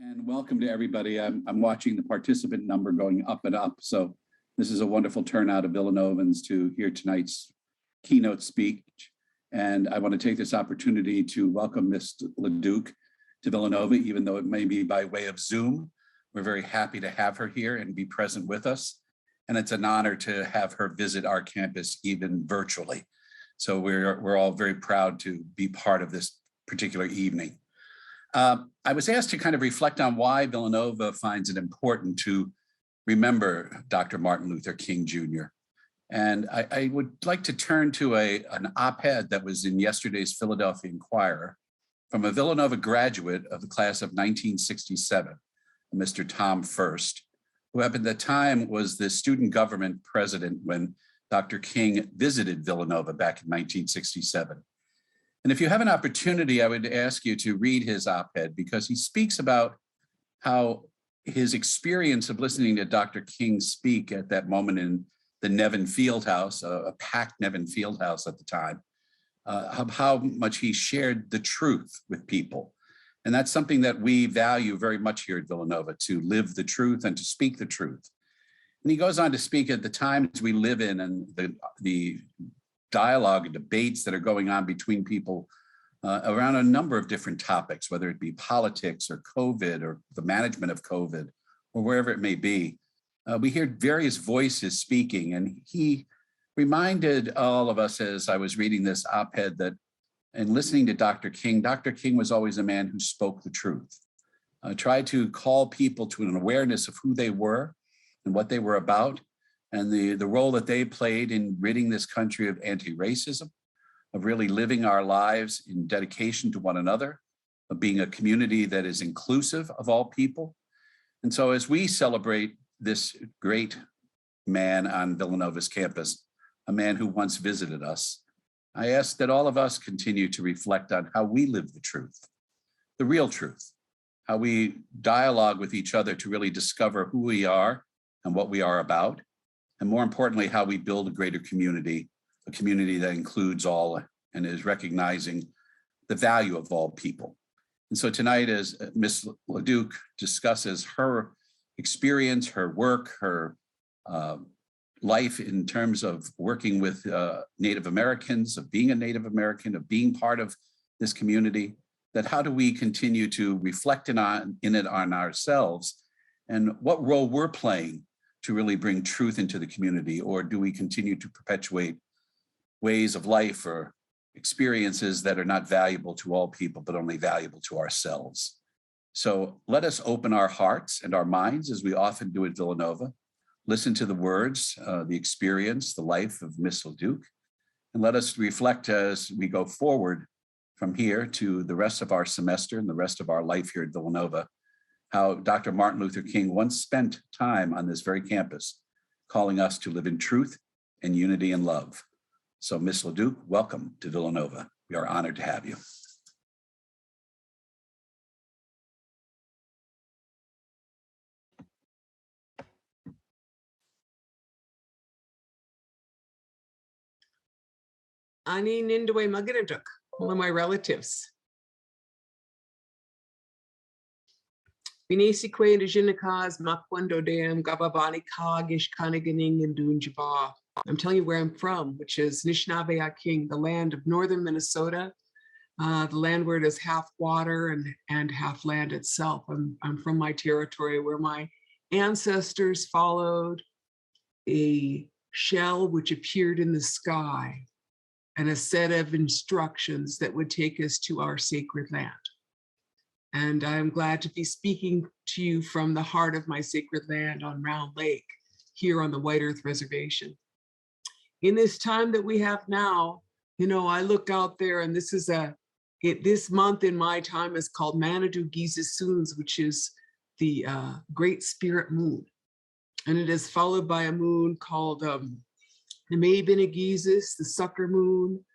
And welcome to everybody. I'm watching the participant number going up and up. So this is a wonderful turnout of Villanovans to hear tonight's keynote speech. And I want to take this opportunity to welcome Ms. LaDuke to Villanova, even though it may be by way of Zoom. We're very happy to have her here and be present with us. And it's an honor to have her visit our campus even virtually. So we're all very proud to be part of this particular evening. I was asked to kind of reflect on why Villanova finds it important to remember Dr. Martin Luther King Jr. And I would like to turn to an op-ed that was in yesterday's Philadelphia Inquirer from a Villanova graduate of the class of 1967, Mr. Tom First, who at the time was the student government president when Dr. King visited Villanova back in 1967. And if you have an opportunity, I would ask you to read his op-ed because he speaks about how his experience of listening to Dr. King speak at that moment in the Nevin Fieldhouse, a packed Nevin Fieldhouse at the time, how much he shared the truth with people. And that's something that we value very much here at Villanova, to live the truth and to speak the truth. And he goes on to speak at the times we live in and the dialogue and debates that are going on between people around a number of different topics, whether it be politics or COVID or the management of COVID or wherever it may be. We hear various voices speaking, and he reminded all of us as I was reading this op-ed that and listening to Dr. King was always a man who spoke the truth, tried to call people to an awareness of who they were and what they were about, and the role that they played in ridding this country of anti-racism, of really living our lives in dedication to one another, of being a community that is inclusive of all people. And so as we celebrate this great man on Villanova's campus, a man who once visited us, I ask that all of us continue to reflect on how we live the truth, the real truth, how we dialogue with each other to really discover who we are and what we are about. And more importantly, how we build a greater community, a community that includes all and is recognizing the value of all people. And so tonight, as Ms. LaDuke discusses her experience, her work, her life in terms of working with Native Americans, of being a Native American, of being part of this community, that how do we continue to reflect in it on ourselves and what role we're playing to really bring truth into the community, or do we continue to perpetuate ways of life or experiences that are not valuable to all people, but only valuable to ourselves? So let us open our hearts and our minds, as we often do at Villanova, listen to the words, the experience, the life of Miss LaDuke, and let us reflect as we go forward from here to the rest of our semester and the rest of our life here at Villanova, how Dr. Martin Luther King once spent time on this very campus, calling us to live in truth and unity and love. So Ms. LaDuke, welcome to Villanova. We are honored to have you. Anishinaabe Agriculture, one of my relatives. Binisikwe Indigenous Makwendo Dam Gababani Kagish Kaniganing and Dunjaba. I'm telling you where I'm from, which is Anishinaabe Akiing, the land of northern Minnesota, the land where it is half water and half land itself. I'm from my territory where my ancestors followed a shell which appeared in the sky and a set of instructions that would take us to our sacred land. And I'm glad to be speaking to you from the heart of my sacred land on Round Lake, here on the White Earth Reservation. In this time that we have now, you know, I look out there and this is this month in my time is called Manadu Giza Soons, which is the Great Spirit Moon. And it is followed by a moon called the Maybenagizis, the Sucker Moon,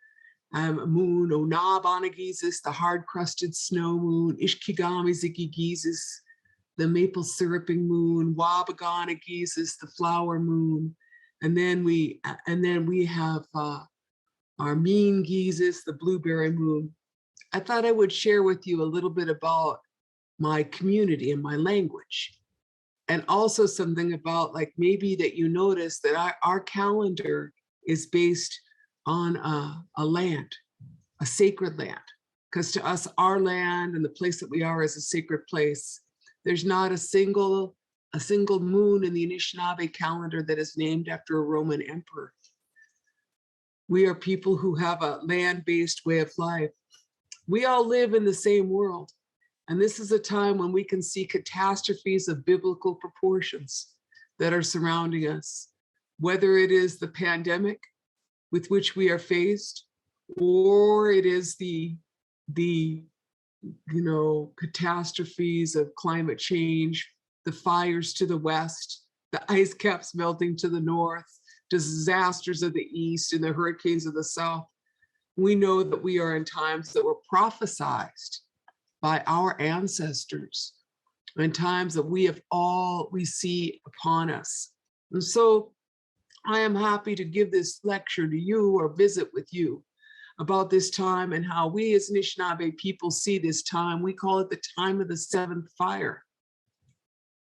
moon Onabonagizis, the hard-crusted snow moon, Ishkigamizikigizis, the maple syruping moon, Wabagonagizis, the flower moon, and then we have our mean Gizis, the blueberry moon. I thought I would share with you a little bit about my community and my language. And also something about like maybe that you notice that our calendar is based on a land, a sacred land. Because to us, our land and the place that we are is a sacred place. There's not a single moon in the Anishinaabe calendar that is named after a Roman emperor. We are people who have a land-based way of life. We all live in the same world. And this is a time when we can see catastrophes of biblical proportions that are surrounding us, whether it is the pandemic with which we are faced, or it is the catastrophes of climate change, the fires to the west, the ice caps melting to the north, disasters of the east, and the hurricanes of the south. We know that we are in times that were prophesied by our ancestors, in times that we see upon us. And so I am happy to give this lecture to you or visit with you about this time and how we as Anishinaabe people see this time. We call it the time of the seventh fire.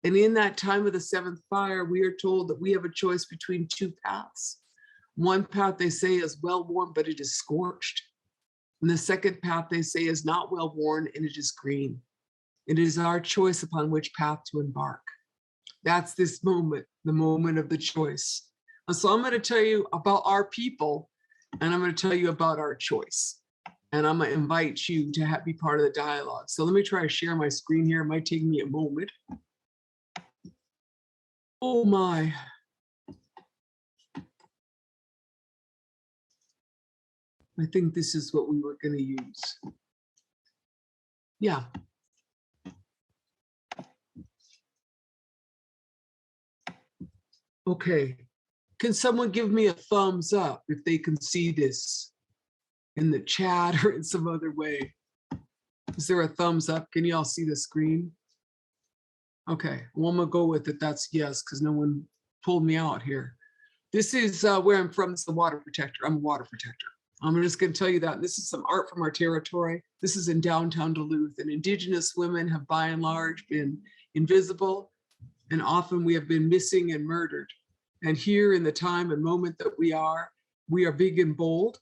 And in that time of the seventh fire, we are told that we have a choice between two paths. One path they say is well-worn, but it is scorched. And the second path they say is not well-worn and it is green. It is our choice upon which path to embark. That's this moment, the moment of the choice. And so I'm going to tell you about our people, and I'm going to tell you about our choice. And I'm going to invite you to be part of the dialogue. So let me try to share my screen here. It might take me a moment. Oh my. I think this is what we were going to use. Yeah. Okay. Can someone give me a thumbs up if they can see this in the chat or in some other way? Is there a thumbs up? Can you all see the screen? Okay, well, I'm gonna go with it. That's yes, because no one pulled me out here. This is where I'm from. It's the water protector. I'm a water protector. I'm just gonna tell you that. This is some art from our territory. This is in downtown Duluth, and Indigenous women have by and large been invisible, and often we have been missing and murdered. And here in the time and moment that we are big and bold.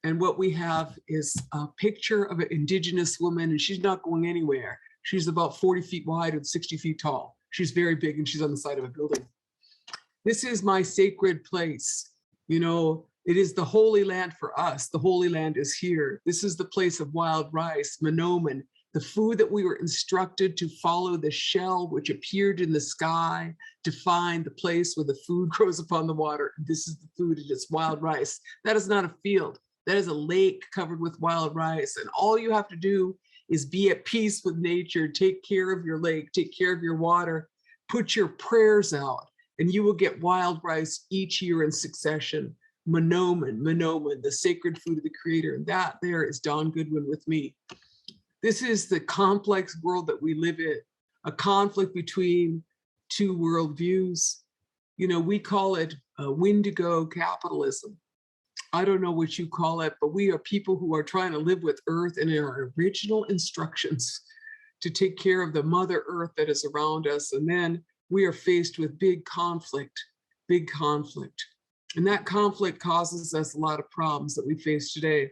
And what we have is a picture of an Indigenous woman, and she's not going anywhere. She's about 40 feet wide and 60 feet tall. She's very big, and she's on the side of a building. This is my sacred place. You know, it is the holy land for us. The holy land is here. This is the place of wild rice, manoman, the food that we were instructed to follow the shell which appeared in the sky to find the place where the food grows upon the water. This is the food, it is wild rice. That is not a field. That is a lake covered with wild rice. And all you have to do is be at peace with nature, take care of your lake, take care of your water, put your prayers out, and you will get wild rice each year in succession. Manoman, the sacred food of the Creator. And that there is Don Goodwin with me. This is the complex world that we live in, a conflict between two worldviews. You know, we call it Windigo capitalism. I don't know what you call it, but we are people who are trying to live with Earth and our original instructions to take care of the Mother Earth that is around us. And then we are faced with big conflict. And that conflict causes us a lot of problems that we face today.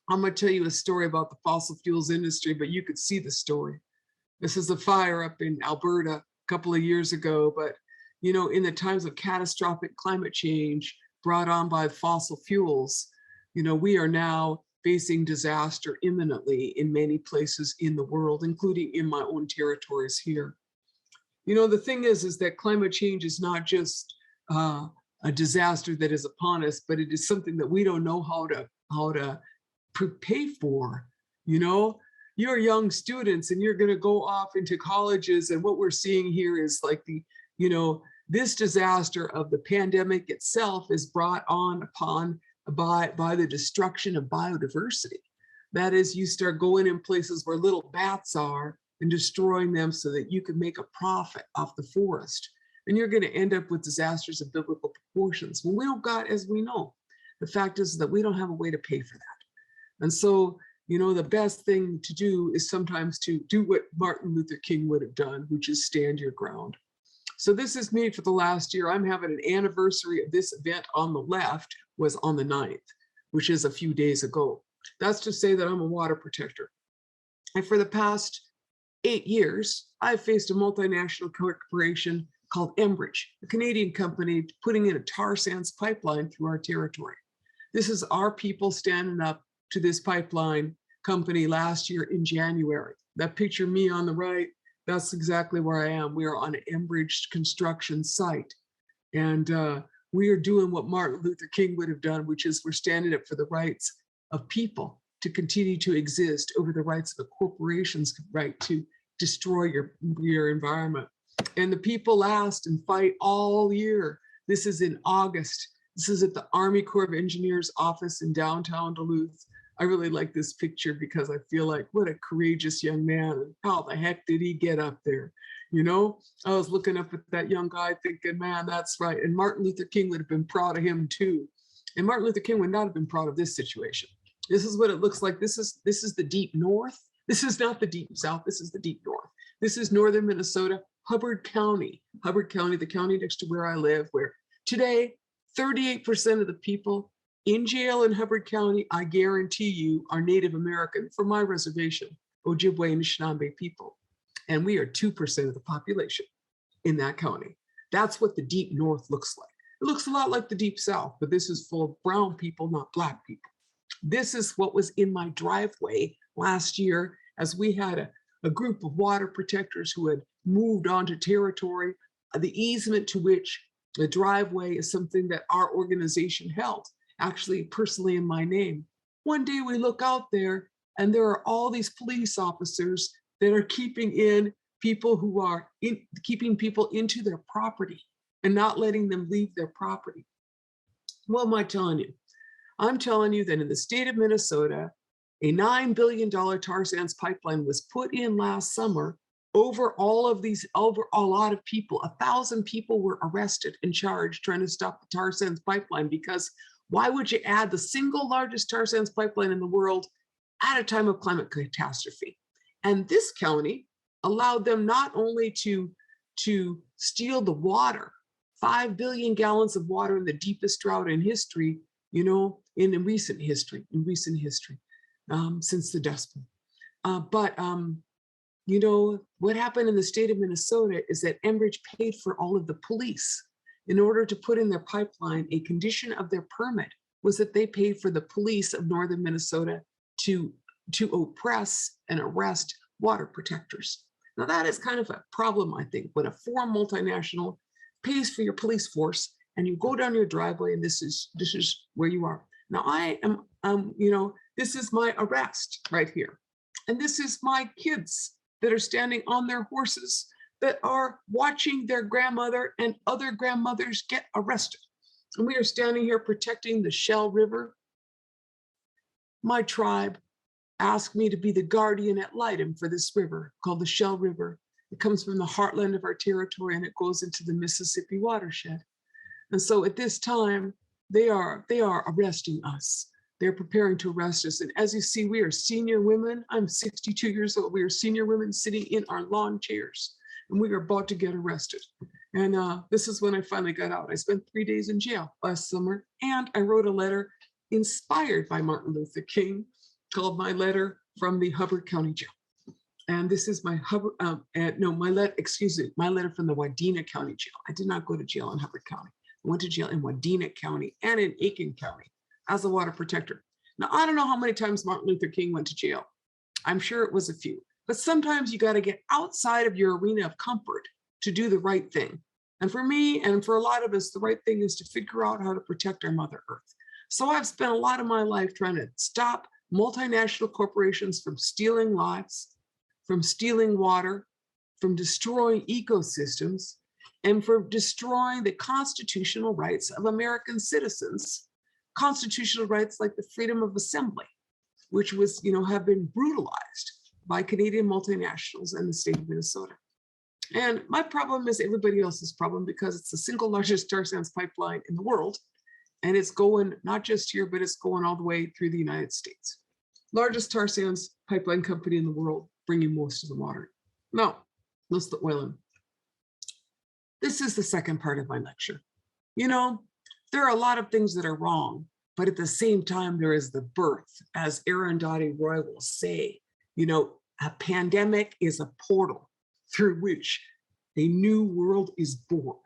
I'm going to tell you a story about the fossil fuels industry, but you could see the story. This is a fire up in Alberta a couple of years ago, but you know, in the times of catastrophic climate change brought on by fossil fuels, you know, we are now facing disaster imminently in many places in the world, including in my own territories here. You know, the thing is that climate change is not just a disaster that is upon us, but it is something that we don't know how to pay for. You know, you're young students and you're going to go off into colleges, and what we're seeing here is like this disaster of the pandemic itself is brought on upon by the destruction of biodiversity. That is, you start going in places where little bats are and destroying them so that you can make a profit off the forest. And you're going to end up with disasters of biblical proportions. When we don't got, as we know, the fact is that we don't have a way to pay for that. And so you know, the best thing to do is sometimes to do what Martin Luther King would have done, which is stand your ground. So this is me for the last year. I'm having an anniversary of this event on the left was on the 9th, which is a few days ago. That's to say that I'm a water protector. And for the past 8 years, I've faced a multinational corporation called Enbridge, a Canadian company putting in a tar sands pipeline through our territory. This is our people standing up to this pipeline company last year in January. That picture me on the right, that's exactly where I am. We are on an Enbridge construction site. And we are doing what Martin Luther King would have done, which is we're standing up for the rights of people to continue to exist over the rights of the corporation's right to destroy your environment. And the people last and fight all year. This is in August. This is at the Army Corps of Engineers office in downtown Duluth. I really like this picture because I feel like what a courageous young man, and how the heck did he get up there? You know, I was looking up at that young guy thinking, man, that's right. And Martin Luther King would have been proud of him too. And Martin Luther King would not have been proud of this situation. This is what it looks like. This is the deep north. This is not the deep south. This is the deep north. This is northern Minnesota, Hubbard County. Hubbard County, the county next to where I live, where today 38% of the people in jail in Hubbard County, I guarantee you, are Native American from my reservation, Ojibwe and Anishinaabe people. And we are 2% of the population in that county. That's what the deep north looks like. It looks a lot like the deep south, but this is full of brown people, not black people. This is what was in my driveway last year as we had a group of water protectors who had moved onto territory, the easement to which the driveway is something that our organization held, actually personally in my name. One day we look out there and there are all these police officers that are keeping in people who are keeping people into their property and not letting them leave their property. What am I telling you? I'm telling you that in the state of Minnesota, a $9 billion tar sands pipeline was put in last summer over a lot of people. 1,000 people were arrested and charged trying to stop the tar sands pipeline, because why would you add the single largest tar sands pipeline in the world at a time of climate catastrophe? And this county allowed them not only to steal the water, 5 billion gallons of water in the deepest drought in history, you know, in recent history, since the Dust Bowl. You know, what happened in the state of Minnesota is that Enbridge paid for all of the police. In order to put in their pipeline, a condition of their permit was that they paid for the police of northern Minnesota to oppress and arrest water protectors. Now that is kind of a problem, I think, when a foreign multinational pays for your police force and you go down your driveway and this is where you are. Now I am, you know, this is my arrest right here. And this is my kids that are standing on their horses that are watching their grandmother and other grandmothers get arrested. And we are standing here protecting the Shell River. My tribe asked me to be the guardian ad litem for this river called the Shell River. It comes from the heartland of our territory and it goes into the Mississippi watershed. And so at this time, they are arresting us. They're preparing to arrest us. And as you see, we are senior women. I'm 62 years old. We are senior women sitting in our lawn chairs, and we are about to get arrested. And this is when I finally got out. I spent 3 days in jail last summer, and I wrote a letter inspired by Martin Luther King called My Letter from the Hubbard County Jail. And this is my my letter from the Wadena County Jail. I did not go to jail in Hubbard County. I went to jail in Wadena County and in Akiing County as a water protector. Now, I don't know how many times Martin Luther King went to jail. I'm sure it was a few, but sometimes you got to get outside of your arena of comfort to do the right thing. And for me, and for a lot of us, the right thing is to figure out how to protect our Mother Earth. So I've spent a lot of my life trying to stop multinational corporations from stealing lives, from stealing water, from destroying ecosystems, and from destroying the constitutional rights of American citizens. Constitutional rights like the freedom of assembly, which was, have been brutalized by Canadian multinationals and the state of Minnesota. And my problem is everybody else's problem, because it's the single largest tar sands pipeline in the world. And it's going not just here, but it's going all the way through the United States. Largest tar sands pipeline company in the world, bringing most of the water. No, most of the oil in. This is the second part of my lecture. You know, there are a lot of things that are wrong, but at the same time, there is the birth, as Arundhati Roy will say, you know, a pandemic is a portal through which a new world is born.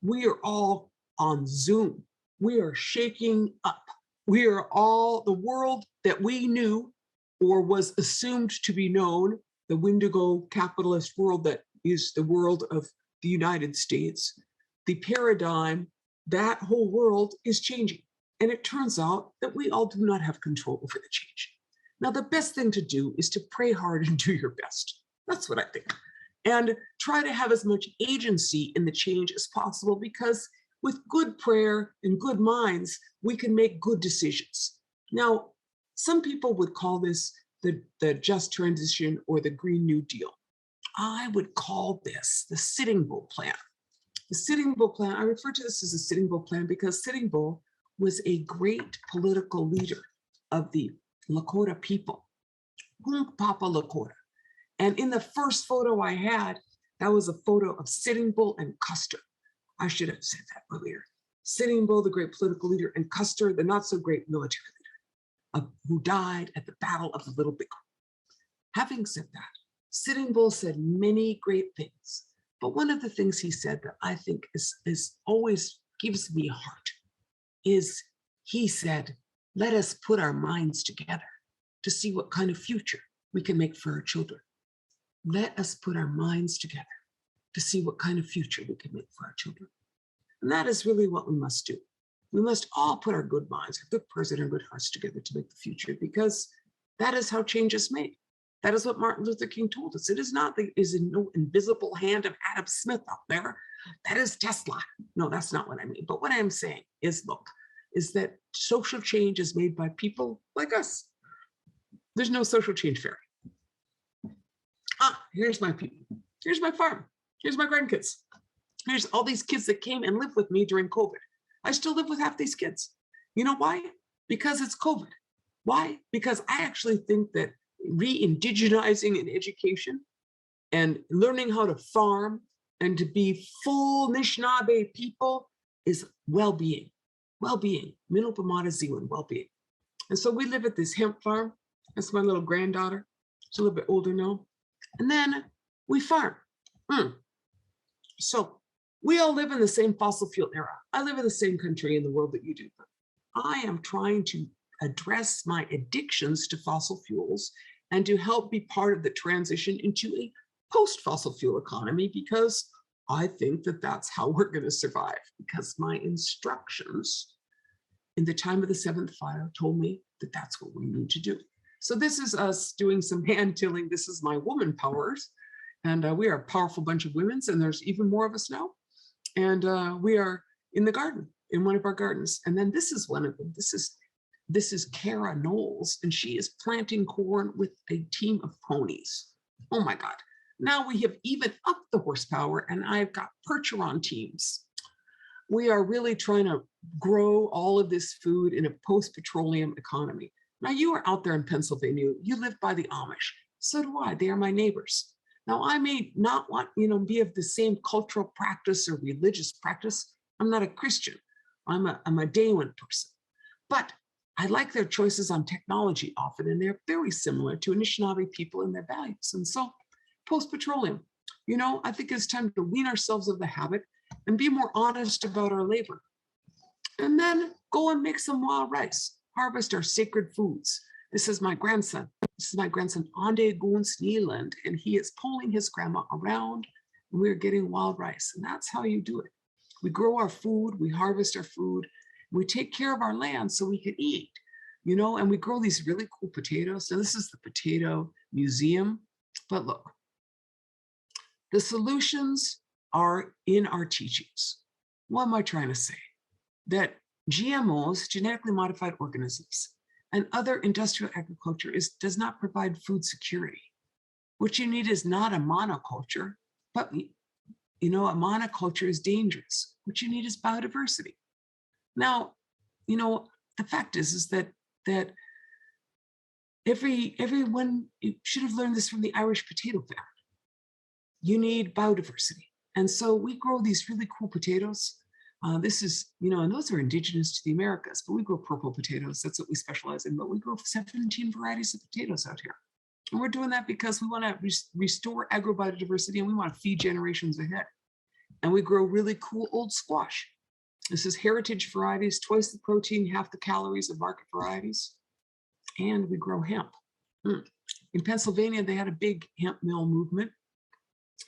We are all on Zoom. We are shaking up. We are all the world that we knew or was assumed to be known, the Windigo capitalist world that is the world of the United States, the paradigm, that whole world is changing. And it turns out that we all do not have control over the change. Now, the best thing to do is to pray hard and do your best. That's what I think. And try to have as much agency in the change as possible, because with good prayer and good minds, we can make good decisions. Now, some people would call this the just transition or the Green New Deal. I would call this the Sitting Bull plan. The Sitting Bull plan, I refer to this as a Sitting Bull plan because Sitting Bull was a great political leader of the Lakota people, Papa Lakota. And in the first photo I had, that was a photo of Sitting Bull and Custer. I should have said that earlier. Sitting Bull, the great political leader, and Custer, the not so great military leader, who died at the Battle of the Little Bighorn. Having said that, Sitting Bull said many great things, but one of the things he said that I think is always gives me heart is he said, let us put our minds together to see what kind of future we can make for our children. Let us put our minds together to see what kind of future we can make for our children. And that is really what we must do. We must all put our good minds, our good purses, and our good hearts together to make the future, because that is how change is made. That is what Martin Luther King told us. It is not the no invisible hand of Adam Smith out there. That is Tesla. No, that's not what I mean. But what I'm saying is, look, is that social change is made by people like us. There's no social change fairy. Here's my people. Here's my farm. Here's my grandkids. Here's all these kids that came and lived with me during COVID. I still live with half these kids. You know why? Because it's COVID. Why? Because I actually think that re-indigenizing in education and learning how to farm and to be full Anishinaabe people is well-being. Well-being. Minopamata well-being. And so we live at this hemp farm. That's my little granddaughter. She's a little bit older now. And then we farm. So we all live in the same fossil fuel era. I live in the same country in the world that you do. But I am trying to address my addictions to fossil fuels and to help be part of the transition into a post-fossil fuel economy, because I think that that's how we're going to survive, because my instructions in the time of the seventh fire told me that that's what we need to do. So this is us doing some hand tilling. This is my woman powers. And we are a powerful bunch of women, and there's even more of us now. And we are in the garden, in one of our gardens. And then this is one of them. This is Kara Knowles, and she is planting corn with a team of ponies. Oh my God. Now we have even upped the horsepower, and I've got Percheron teams. We are really trying to grow all of this food in a post-petroleum economy. Now you are out there in Pennsylvania, you live by the Amish. So do I, they are my neighbors. Now I may not want, be of the same cultural practice or religious practice. I'm not a Christian, I'm a Daewin person. But I like their choices on technology often, and they're very similar to Anishinaabe people and their values. And so post-petroleum, I think it's time to wean ourselves of the habit and be more honest about our labor. And then go and make some wild rice, harvest our sacred foods. This is my grandson. This is my grandson, Ande Goons Neeland, and he is pulling his grandma around, and we're getting wild rice. And that's how you do it. We grow our food, we harvest our food, we take care of our land so we can eat, and we grow these really cool potatoes. So this is the potato museum. But look, the solutions are in our teachings. What am I trying to say? That GMOs, genetically modified organisms, and other industrial agriculture does not provide food security. What you need is not a monoculture, but a monoculture is dangerous. What you need is biodiversity. Now, the fact is that Everyone you should have learned this from the Irish potato famine. You need biodiversity. And so we grow these really cool potatoes. This is, and those are indigenous to the Americas, but we grow purple potatoes. That's what we specialize in. But we grow 17 varieties of potatoes out here. And we're doing that because we want to restore agrobiodiversity and we want to feed generations ahead. And we grow really cool old squash. This is heritage varieties, twice the protein, half the calories of market varieties. And we grow hemp. In Pennsylvania, they had a big hemp mill movement.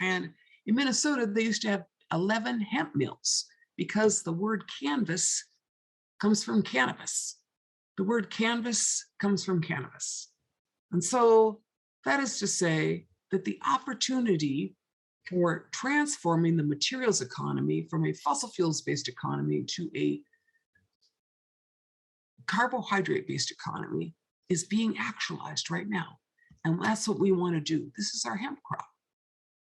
And in Minnesota, they used to have 11 hemp mills because the word canvas comes from cannabis. The word canvas comes from cannabis. And so that is to say that the opportunity for transforming the materials economy from a fossil fuels-based economy to a carbohydrate-based economy is being actualized right now. And that's what we want to do. This is our hemp crop.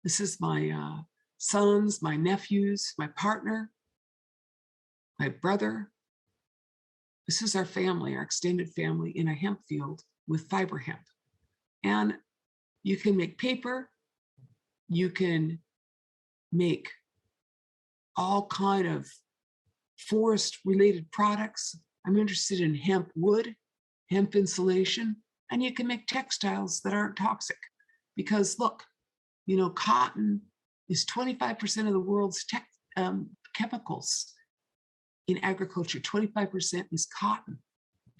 This is my sons, my nephews, my partner, my brother. This is our family, our extended family in a hemp field with fiber hemp. And you can make paper, you can make all kind of forest-related products. I'm interested in hemp wood, hemp insulation, and you can make textiles that aren't toxic. Because look, cotton is 25% of the world's chemicals in agriculture. 25% is cotton,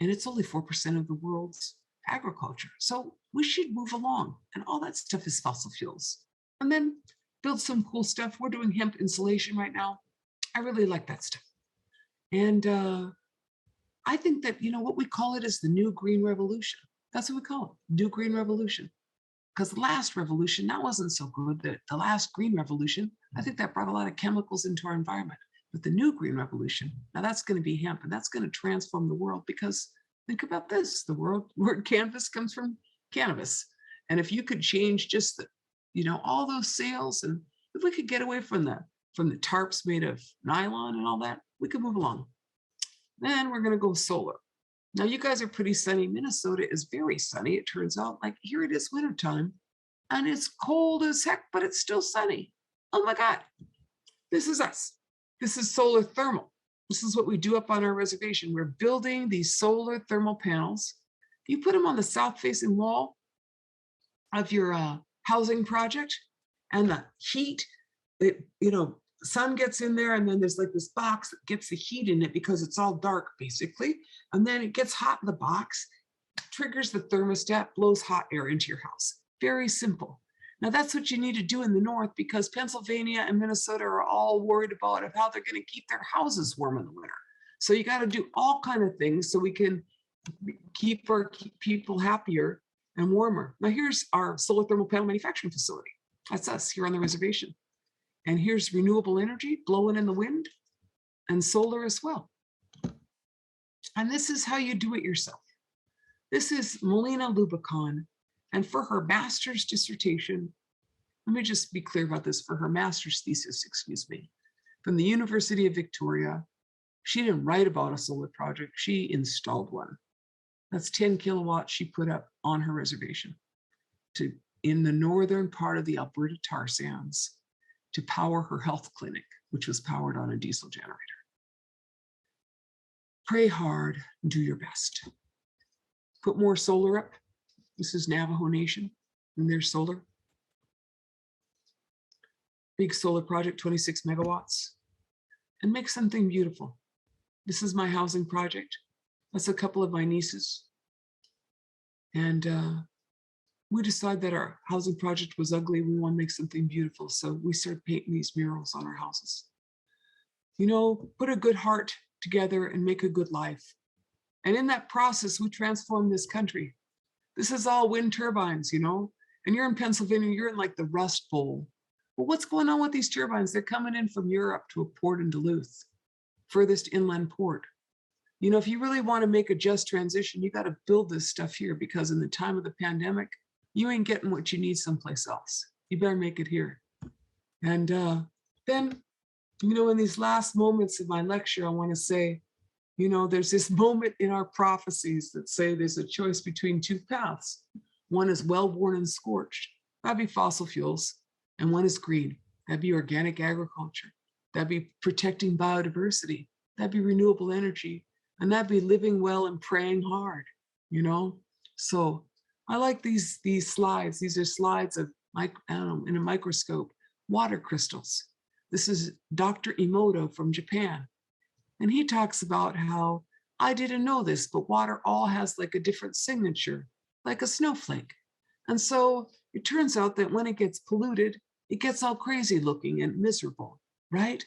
and it's only 4% of the world's agriculture. So we should move along, and all that stuff is fossil fuels. And then build some cool stuff. We're doing hemp insulation right now. I really like that stuff. And I think that, what we call it is the new green revolution. That's what we call it, new green revolution. Because the last revolution, that wasn't so good. The last green revolution, I think that brought a lot of chemicals into our environment. But the new green revolution, now that's going to be hemp, and that's going to transform the world. Because think about this, the word canvas comes from cannabis. And if you could change just all those sales, and if we could get away from the tarps made of nylon and all that, we could move along. Then we're going to go solar. Now, you guys are pretty sunny. Minnesota is very sunny. It turns out, like here it is wintertime, and it's cold as heck, but it's still sunny. Oh my God, this is us. This is solar thermal. This is what we do up on our reservation. We're building these solar thermal panels. You put them on the south-facing wall of your housing project, and the heat, sun gets in there, and then there's like this box that gets the heat in it because it's all dark basically. And then it gets hot in the box, triggers the thermostat, blows hot air into your house. Very simple. Now that's what you need to do in the north, because Pennsylvania and Minnesota are all worried about how they're going to keep their houses warm in the winter. So you got to do all kind of things so we can keep our people happier and warmer. Now here's our solar thermal panel manufacturing facility. That's us here on the reservation. And here's renewable energy blowing in the wind, and solar as well. And this is how you do it yourself. This is Melina Lubicon. And for her master's dissertation, let me just be clear about this, for her master's thesis, from the University of Victoria, she didn't write about a solar project, she installed one. That's 10 kilowatts she put up on her reservation in the northern part of the Alberta tar sands to power her health clinic, which was powered on a diesel generator. Pray hard, do your best. Put more solar up. This is Navajo Nation and their solar. Big solar project, 26 megawatts. And make something beautiful. This is my housing project. That's a couple of my nieces. And we decided that our housing project was ugly. We want to make something beautiful. So we started painting these murals on our houses. Put a good heart together and make a good life. And in that process, we transformed this country. This is all wind turbines, and you're in Pennsylvania, you're in like the Rust Bowl. Well, what's going on with these turbines? They're coming in from Europe to a port in Duluth, furthest inland port. If you really want to make a just transition, you got to build this stuff here, because in the time of the pandemic, you ain't getting what you need someplace else. You better make it here. And then, in these last moments of my lecture, I want to say, You know, there's this moment in our prophecies that say there's a choice between two paths. One is well-worn and scorched, that'd be fossil fuels, and one is green, that'd be organic agriculture, that'd be protecting biodiversity, that'd be renewable energy, and that'd be living well and praying hard, you know? So I like these slides. These are slides of, I don't know, in a microscope, water crystals. This is Dr. Emoto from Japan. And he talks about how, I didn't know this, but water all has like a different signature, like a snowflake. And so it turns out that when it gets polluted, it gets all crazy looking and miserable, right?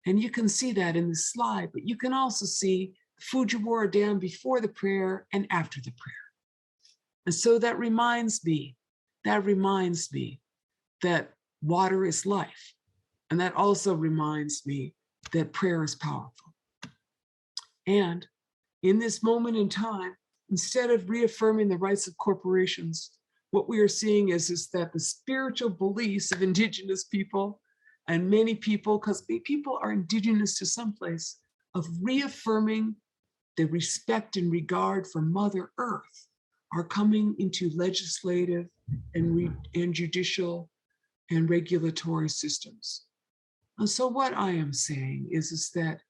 And you can see that in the slide, but you can also see the Fujiwara Dam before the prayer and after the prayer. And so that reminds me that water is life. And that also reminds me that prayer is powerful. And in this moment in time, instead of reaffirming the rights of corporations, what we are seeing is that the spiritual beliefs of Indigenous people and many people, because people are Indigenous to someplace, of reaffirming the respect and regard for Mother Earth are coming into legislative and judicial and regulatory systems. And so what I am saying is that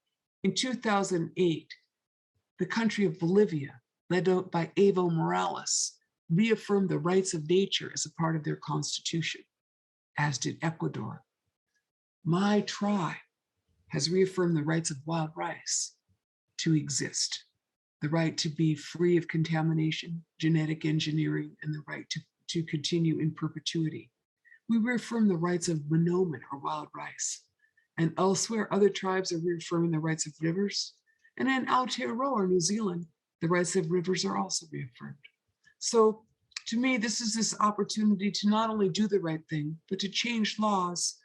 in 2008, the country of Bolivia, led by Evo Morales, reaffirmed the rights of nature as a part of their constitution, as did Ecuador. My tribe has reaffirmed the rights of wild rice to exist, the right to be free of contamination, genetic engineering, and the right to continue in perpetuity. We reaffirm the rights of Winona or wild rice. And elsewhere, other tribes are reaffirming the rights of rivers. And in Aotearoa, New Zealand, the rights of rivers are also reaffirmed. So to me, this is this opportunity to not only do the right thing, but to change laws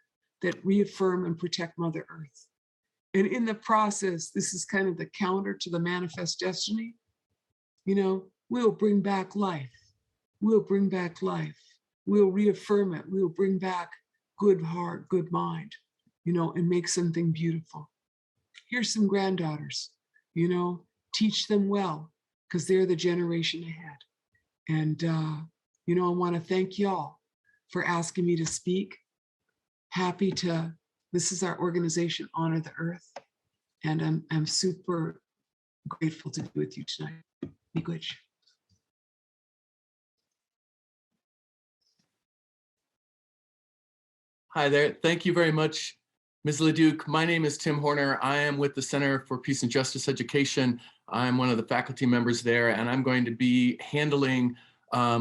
that reaffirm and protect Mother Earth. And in the process, this is kind of the counter to the manifest destiny. You know, we'll bring back life. We'll bring back life. We'll reaffirm it. We'll bring back good heart, good mind, you know, and make something beautiful. Here's some granddaughters, you know, teach them well, because they're the generation ahead. And, you know, I want to thank y'all for asking me to speak. Happy to, this is our organization, Honor the Earth. And I'm super grateful to be with you tonight. Be good. Hi there. Thank you very much, Ms. LaDuke. My name is Tim Horner. I am with the Center for Peace and Justice Education. I'm one of the faculty members there, and I'm going to be handling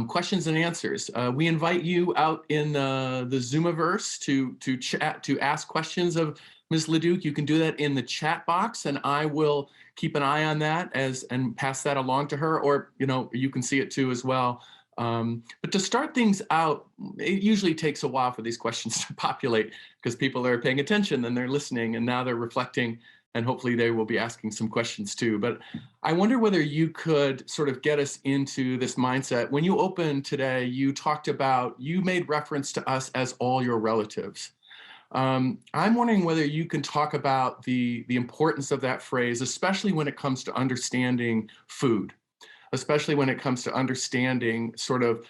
questions and answers. We invite you out in the Zoomiverse to chat, to ask questions of Ms. LaDuke. You can do that in the chat box, and I will keep an eye on that and pass that along to her, or you can see it too as well. But to start things out, it usually takes a while for these questions to populate because people are paying attention and they're listening and now they're reflecting, and hopefully they will be asking some questions too. But I wonder whether you could sort of get us into this mindset. When you opened today, you made reference to us as all your relatives. I'm wondering whether you can talk about the importance of that phrase, especially when it comes to understanding food. Especially when it comes to understanding sort of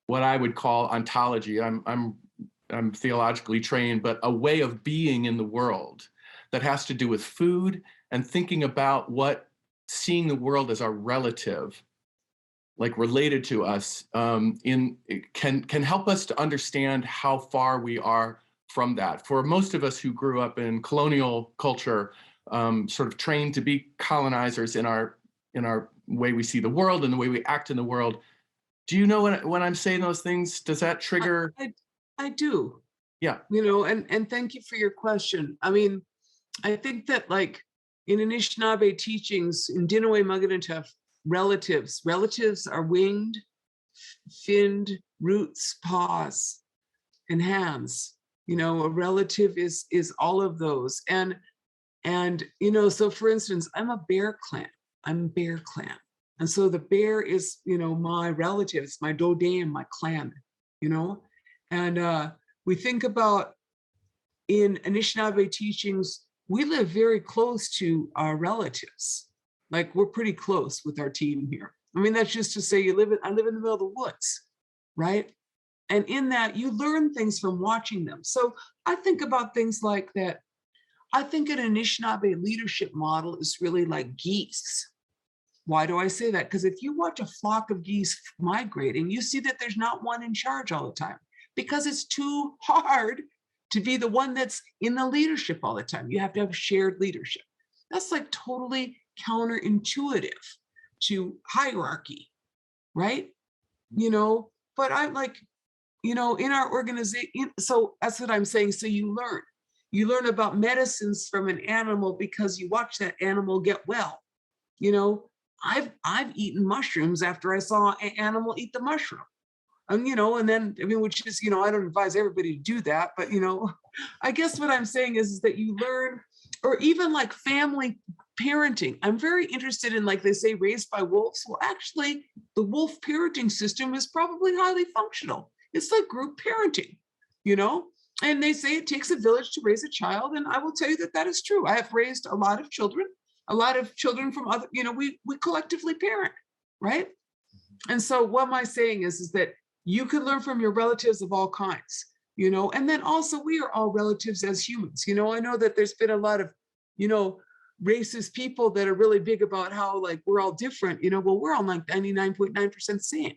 what I would call ontology. I'm theologically trained, but a way of being in the world that has to do with food and thinking about seeing the world as our relative, like related to us, can help us to understand how far we are from that. For most of us who grew up in colonial culture, sort of trained to be colonizers in our way we see the world and the way we act in the world. Do you know when I'm saying those things, does that trigger? I do. Yeah. And thank you for your question. I mean, I think that like in Anishinaabe teachings, in Dinaway Muganatuff, relatives are winged, finned, roots, paws, and hands. A relative is all of those. And so for instance, I'm Bear Clan. And so the bear is, my relatives, my Dodam, my clan, and we think about in Anishinaabe teachings, we live very close to our relatives. Like we're pretty close with our team here. I mean, that's just to say I live in the middle of the woods, right? And in that, you learn things from watching them. So I think about things like that. I think an Anishinaabe leadership model is really like geese. Why do I say that? Because if you watch a flock of geese migrating, you see that there's not one in charge all the time, because it's too hard to be the one that's in the leadership all the time. You have to have shared leadership. That's like totally counterintuitive to hierarchy, right? But I'm like, in our organization, so that's what I'm saying. So you learn about medicines from an animal because you watch that animal get well. I've eaten mushrooms after I saw an animal eat the mushroom. And then, which is, I don't advise everybody to do that, but, I guess what I'm saying is that you learn, or even like family parenting. I'm very interested in, like they say, raised by wolves. Well, actually, the wolf parenting system is probably highly functional. It's like group parenting, and they say it takes a village to raise a child. And I will tell you that that is true. I have raised a lot of children from other, we collectively parent, right? And so what am I saying is that you can learn from your relatives of all kinds, and then also we are all relatives as humans. I know that there's been a lot of, racist people that are really big about how like we're all different, well, we're all like 99.9% same,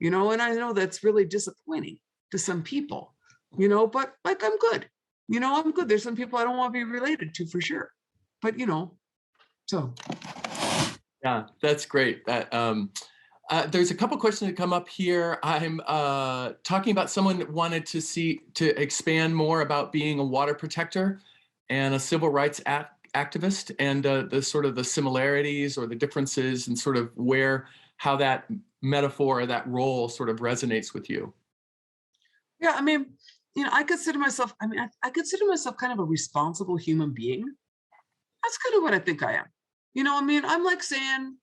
and I know that's really disappointing to some people, but like I'm good, I'm good. There's some people I don't want to be related to for sure, but so. Yeah, that's great. There's a couple questions that come up here. I'm talking about someone that wanted to expand more about being a water protector and a civil rights activist, and the sort of the similarities or the differences and sort of how that metaphor or that role sort of resonates with you. Yeah, I consider myself kind of a responsible human being. That's kind of what I think I am. I'm like saying,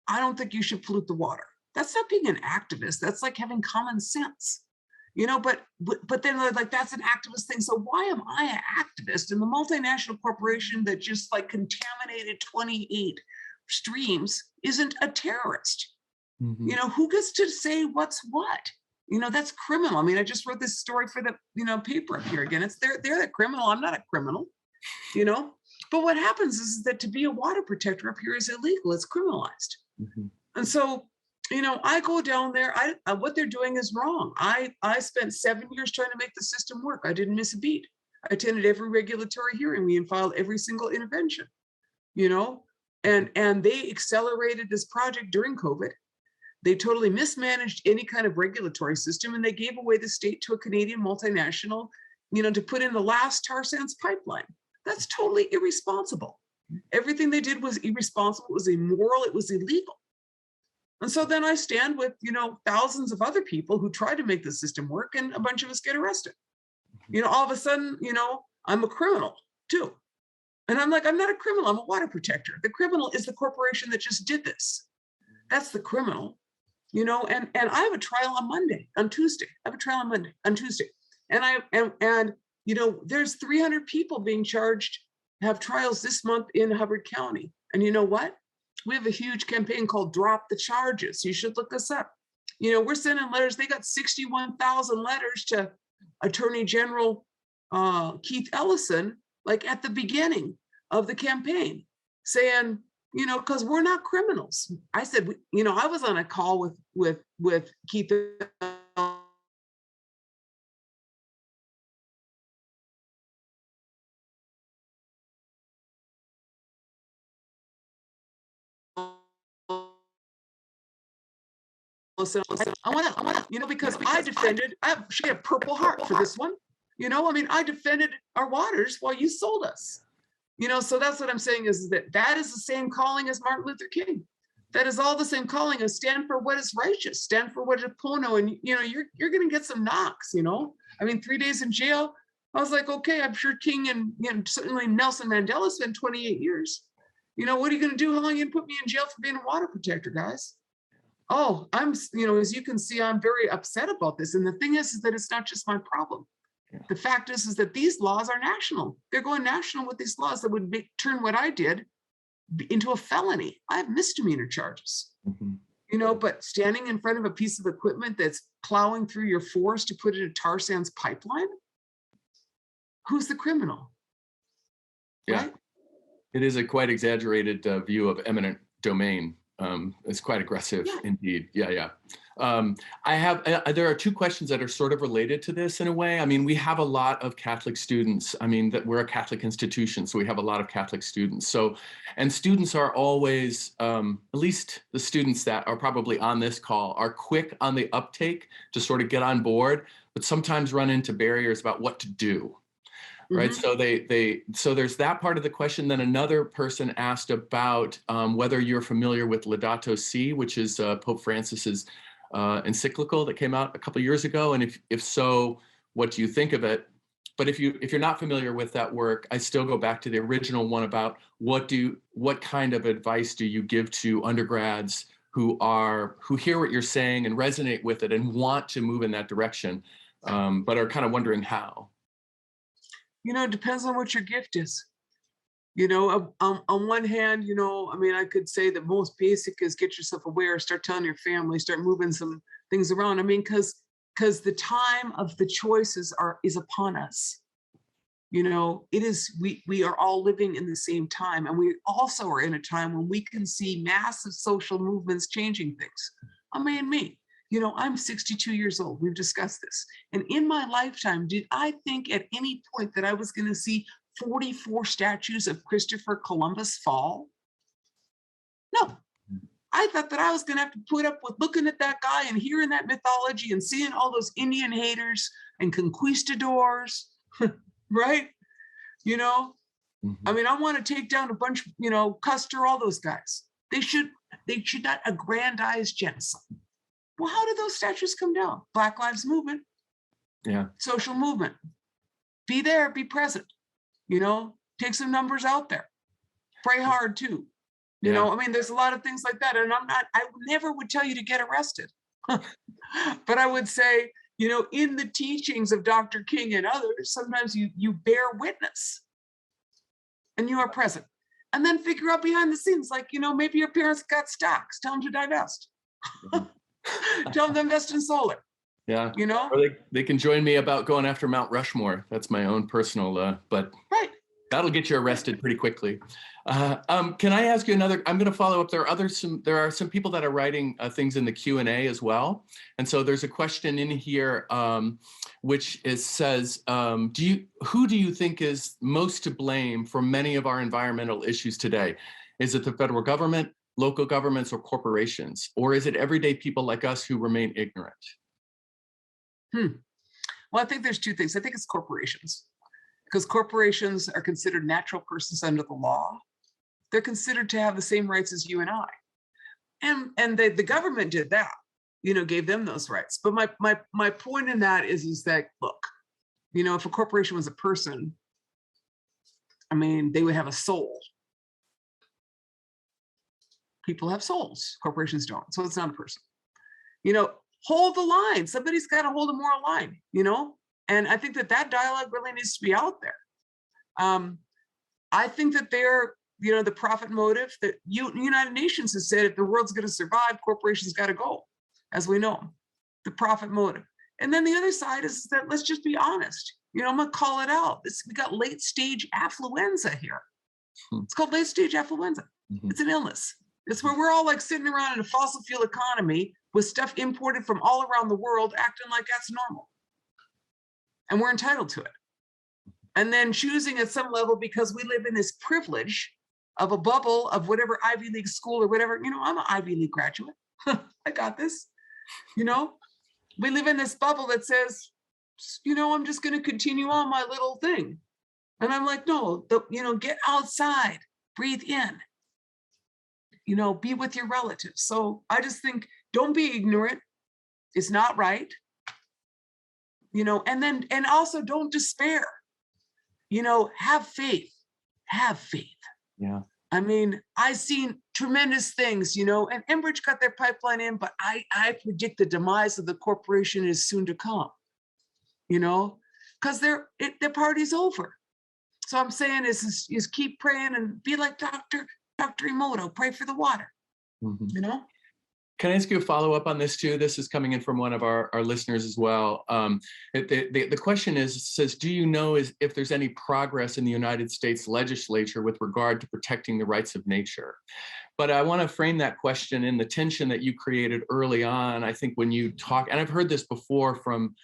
I don't think you should pollute the water. That's not being an activist. That's like having common sense, but then like, that's an activist thing. So why am I an activist in the multinational corporation that just like contaminated 28 streams isn't a terrorist? Mm-hmm. Who gets to say what's what? That's criminal. I just wrote this story for the, paper up here again. They're the criminal. I'm not a criminal, But what happens is that to be a water protector up here is illegal. It's criminalized. Mm-hmm. And so, I go down there. What they're doing is wrong. I spent 7 years trying to make the system work. I didn't miss a beat. I attended every regulatory hearing. We filed every single intervention, and they accelerated this project during COVID. They totally mismanaged any kind of regulatory system, and they gave away the state to a Canadian multinational, to put in the last tar sands pipeline. That's totally irresponsible. Everything they did was irresponsible. It was immoral. It was illegal. And so then I stand with, thousands of other people who try to make the system work, and a bunch of us get arrested. All of a sudden, I'm a criminal too. And I'm like, I'm not a criminal. I'm a water protector. The criminal is the corporation that just did this. That's the criminal, and I have a trial on Tuesday. I have a trial on Tuesday. And there's 300 people being charged, have trials this month in Hubbard County. And you know what? We have a huge campaign called Drop the Charges. You should look us up. We're sending letters. They got 61,000 letters to Attorney General Keith Ellison, like at the beginning of the campaign, saying, because we're not criminals. I said, I was on a call with Keith I want to, because I defended, she had a Purple Heart for this one. I defended our waters while you sold us. So that's what I'm saying is that is the same calling as Martin Luther King. That is all the same calling as stand for what is righteous, stand for what is pono, and you're going to get some knocks. 3 days in jail. I was like, okay, I'm sure King and certainly Nelson Mandela spent 28 years. What are you going to do? How long are you going to put me in jail for being a water protector, guys? Oh, I'm, as you can see, I'm very upset about this. And the thing is that it's not just my problem. The fact is that these laws are national. They're going national with these laws that would turn what I did into a felony. I have misdemeanor charges. But standing in front of a piece of equipment that's plowing through your forest to put in a tar sands pipeline, who's the criminal? Yeah, right? It is a quite exaggerated view of eminent domain. It's quite aggressive indeed. Yeah. There are two questions that are sort of related to this in a way. I mean, we have a lot of Catholic students. I mean, that we're a Catholic institution, so we have a lot of Catholic students. So, and students are always, at least the students that are probably on this call, are quick on the uptake to sort of get on board, but sometimes run into barriers about what to do. Right. So so there's that part of the question. Then another person asked about whether you're familiar with Laudato Si, which is Pope Francis's encyclical that came out a couple of years ago. And if so, what do you think of it? But if you're not familiar with that work, I still go back to the original one about what kind of advice do you give to undergrads who hear what you're saying and resonate with it and want to move in that direction, but are kind of wondering how. It depends on what your gift is. On one hand, I could say the most basic is get yourself aware, start telling your family, start moving some things around. I mean, because the time of the choices is upon us. It is, we are all living in the same time. And we also are in a time when we can see massive social movements changing things. I mean, me. I'm 62 years old. We've discussed this. And in my lifetime, did I think at any point that I was going to see 44 statues of Christopher Columbus fall? No. I thought that I was going to have to put up with looking at that guy and hearing that mythology and seeing all those Indian haters and conquistadors, right? I mean, I want to take down a bunch, Custer, all those guys. They should not aggrandize genocide. Well, how did those statues come down? Black Lives Movement. Yeah. Social movement. Be there, be present. Take some numbers out there. Pray hard too. I mean, there's a lot of things like that. And I never would tell you to get arrested. But I would say, in the teachings of Dr. King and others, sometimes you bear witness and you are present. And then figure out behind the scenes, like, maybe your parents got stocks, tell them to divest. Tell them to invest in solar. Yeah. Or they can join me about going after Mount Rushmore. That's my own personal, but right. That'll get you arrested pretty quickly. Can I ask you another? I'm going to follow up. There are some people that are writing things in the Q&A as well. And so there's a question in here, which says, who do you think is most to blame for many of our environmental issues today? Is it the federal government, local governments, or corporations? Or is it everyday people like us who remain ignorant? Well, I think there's two things. I think it's corporations, because corporations are considered natural persons under the law. They're considered to have the same rights as you and I. And the government did that, gave them those rights. But my point in that is that, look, if a corporation was a person, I mean, they would have a soul. People have souls, corporations don't. So it's not a person. Hold the line. Somebody's got to hold a moral line, And I think that dialogue really needs to be out there. I think that they're, the profit motive that United Nations has said, if the world's going to survive, corporations got to go, as we know, the profit motive. And then the other side is that, let's just be honest. I'm going to call it out. We got late stage affluenza here. It's called late stage affluenza. It's an illness. It's where we're all like sitting around in a fossil fuel economy with stuff imported from all around the world, acting like that's normal. And we're entitled to it. And then choosing at some level, because we live in this privilege of a bubble of whatever Ivy League school or whatever, I'm an Ivy League graduate. I got this. We live in this bubble that says, I'm just going to continue on my little thing. And I'm like, no, get outside, breathe in, be with your relatives. So I just think, don't be ignorant. It's not right. And also don't despair. Have faith. Have faith. Yeah. I mean, I've seen tremendous things, and Enbridge got their pipeline in, but I predict the demise of the corporation is soon to come, because the party's over. So I'm saying is keep praying and be like Dr. Emoto, pray for the water, you know? Can I ask you a follow-up on this too? This is coming in from one of our listeners as well. The question says, do you know if there's any progress in the United States legislature with regard to protecting the rights of nature? But I want to frame that question in the tension that you created early on. I think when you talk, and I've heard this before from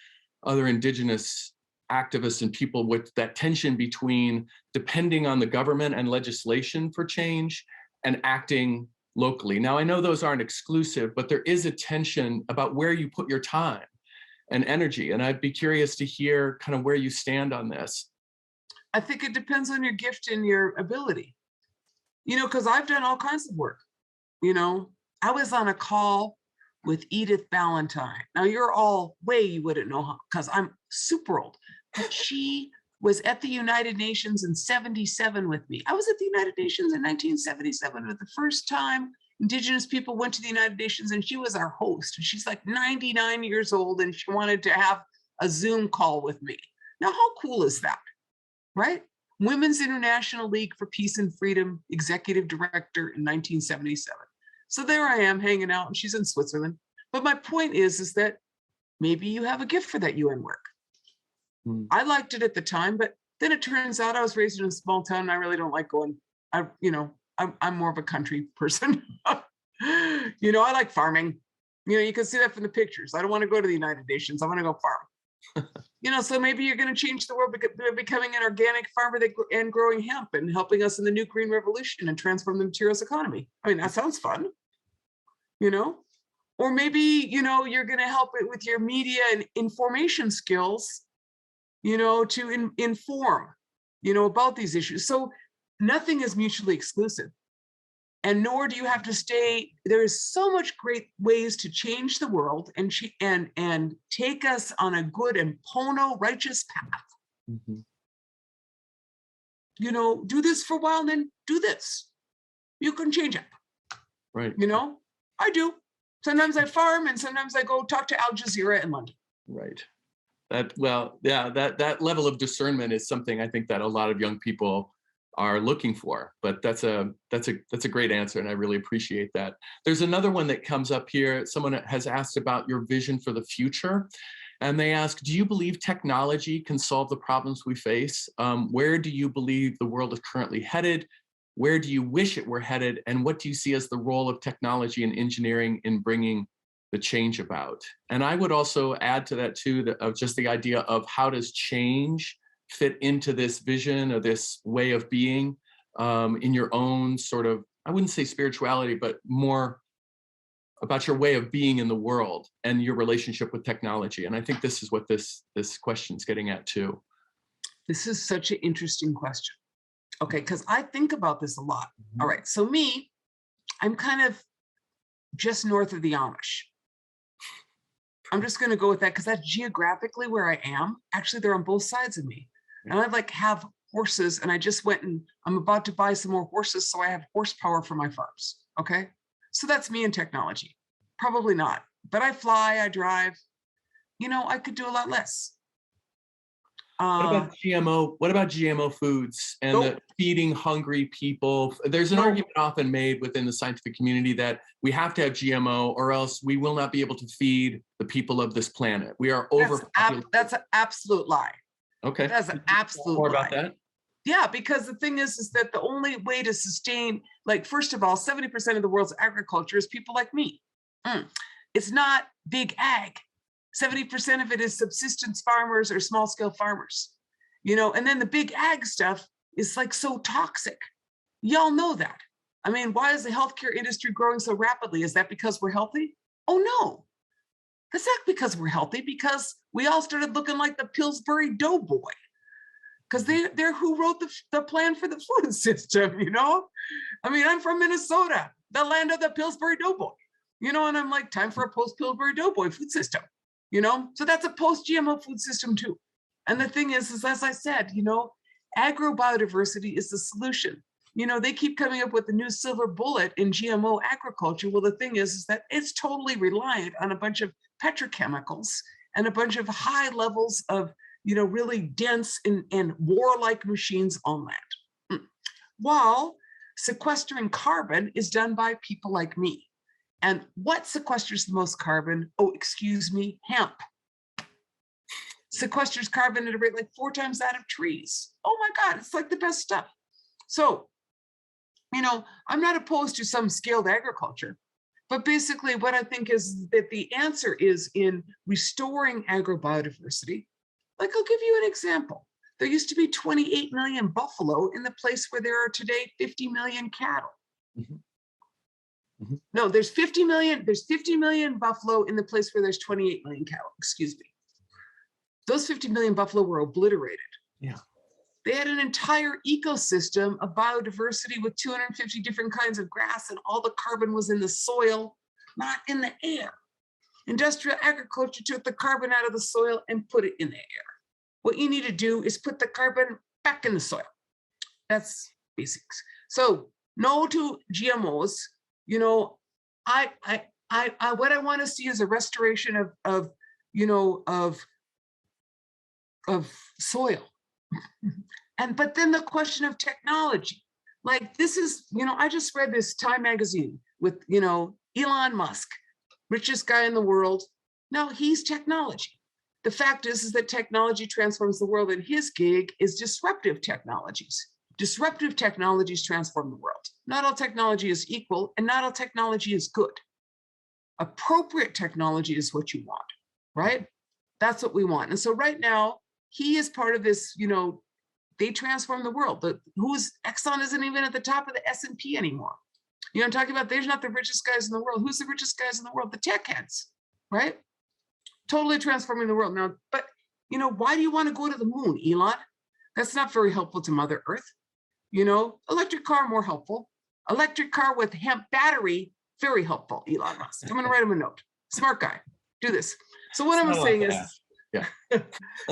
other Indigenous activists and people, with that tension between depending on the government and legislation for change and acting locally. Now, I know those aren't exclusive, but there is a tension about where you put your time and energy. And I'd be curious to hear kind of where you stand on this. I think it depends on your gift and your ability, you know, because I've done all kinds of work. You know, I was on a call with Edith Valentine. Now you're all you wouldn't know because I'm super old, but she was at the United Nations in 77 with me. I was at the United Nations in 1977 for the first time Indigenous people went to the United Nations, and she was our host. She's like 99 years old, and she wanted to have a Zoom call with me. Now, how cool is that, right? Women's International League for Peace and Freedom, executive director in 1977. So there I am hanging out, and she's in Switzerland. But my point is that maybe you have a gift for that UN work. I liked it at the time, but then it turns out I was raised in a small town, and I really don't like going. I'm more of a country person. You know, I like farming. You know, you can see that from the pictures. I don't want to go to the United Nations. I want to go farm. You know, so maybe you're going to change the world by becoming an organic farmer and growing hemp and helping us in the new green revolution and transform the materials economy. I mean, that sounds fun, you know? Or maybe, you know, you're going to help it with your media and information skills, you know, to inform, you know, about these issues. So nothing is mutually exclusive. And nor do you have to stay. There is so much great ways to change the world and take us on a good and pono righteous path. Mm-hmm. You know, do this for a while and then do this. You can change it. Right. You know, I do. Sometimes I farm and sometimes I go talk to Al Jazeera in London. Right. That level of discernment is something I think that a lot of young people are looking for, but that's a great answer, and I really appreciate that. There's another one that comes up here. Someone has asked about your vision for the future, and they ask, do you believe technology can solve the problems we face? Where do you believe the world is currently headed? Where do you wish it were headed? And what do you see as the role of technology and engineering in bringing the change about? And I would also add to that too, of just the idea of how does change fit into this vision or this way of being in your own sort of, I wouldn't say spirituality, but more about your way of being in the world and your relationship with technology. And I think this is what this question's getting at too. This is such an interesting question. Okay, because I think about this a lot. Mm-hmm. All right, so me, I'm kind of just north of the Amish. I'm just going to go with that because that's geographically where I am. Actually, they're on both sides of me. And I have horses, and I just went and I'm about to buy some more horses so I have horsepower for my farms. Okay. So that's me in technology. Probably not, but I fly, I drive, you know, I could do a lot less. What about GMO? What about GMO foods and the feeding hungry people? There's an argument often made within the scientific community that we have to have GMO or else we will not be able to feed the people of this planet. We are overpopulated. That's an absolute lie. Okay. That's an absolute more lie. About that? Yeah, because the thing is that the only way to sustain, like, first of all, 70% of the world's agriculture is people like me. It's not big ag. 70% of it is subsistence farmers or small scale farmers, you know, and then the big ag stuff is like so toxic. Y'all know that. I mean, why is the healthcare industry growing so rapidly? Is that because we're healthy? Oh, no. It's not because we're healthy, because we all started looking like the Pillsbury Doughboy, because they're who wrote the plan for the food system, you know? I mean, I'm from Minnesota, the land of the Pillsbury Doughboy, you know, and I'm like, time for a post-Pillsbury Doughboy food system, you know? So that's a post-GMO food system too. And the thing is as I said, you know, agrobiodiversity is the solution. You know, they keep coming up with the new silver bullet in GMO agriculture. Well, the thing is that it's totally reliant on a bunch of petrochemicals and a bunch of high levels of really dense and warlike machines on land. While sequestering carbon is done by people like me. And what sequesters the most carbon? Oh, excuse me, hemp. Sequesters carbon at a rate like 4 times that of trees. Oh my God, it's like the best stuff. So, I'm not opposed to some scaled agriculture, but basically what I think is that the answer is in restoring agrobiodiversity. Like, I'll give you an example. There used to be 28 million buffalo in the place where there are today 50 million cattle. No, there's 50 million buffalo in the place where there's 28 million cattle, excuse me. Those 50 million buffalo were obliterated. Yeah. They had an entire ecosystem of biodiversity with 250 different kinds of grass, and all the carbon was in the soil, not in the air. Industrial agriculture took the carbon out of the soil and put it in the air. What you need to do is put the carbon back in the soil. That's basics. So no to GMOs. What I want to see is a restoration of soil. But then the question of technology. Like, this is, I just read this Time magazine with, Elon Musk, richest guy in the world. No, he's technology. The fact is that technology transforms the world, and his gig is disruptive technologies. Disruptive technologies transform the world. Not all technology is equal, and not all technology is good. Appropriate technology is what you want, right? That's what we want. And so right now, he is part of this, they transform the world. Exxon isn't even at the top of the S&P anymore. I'm talking about, they're not the richest guys in the world. Who's the richest guys in the world? The tech heads, right? Totally transforming the world now. But, why do you want to go to the moon, Elon? That's not very helpful to Mother Earth. Electric car, more helpful. Electric car with hemp battery, very helpful, Elon Musk. I'm going to write him a note. Smart guy, do this. So what I'm saying is, yeah.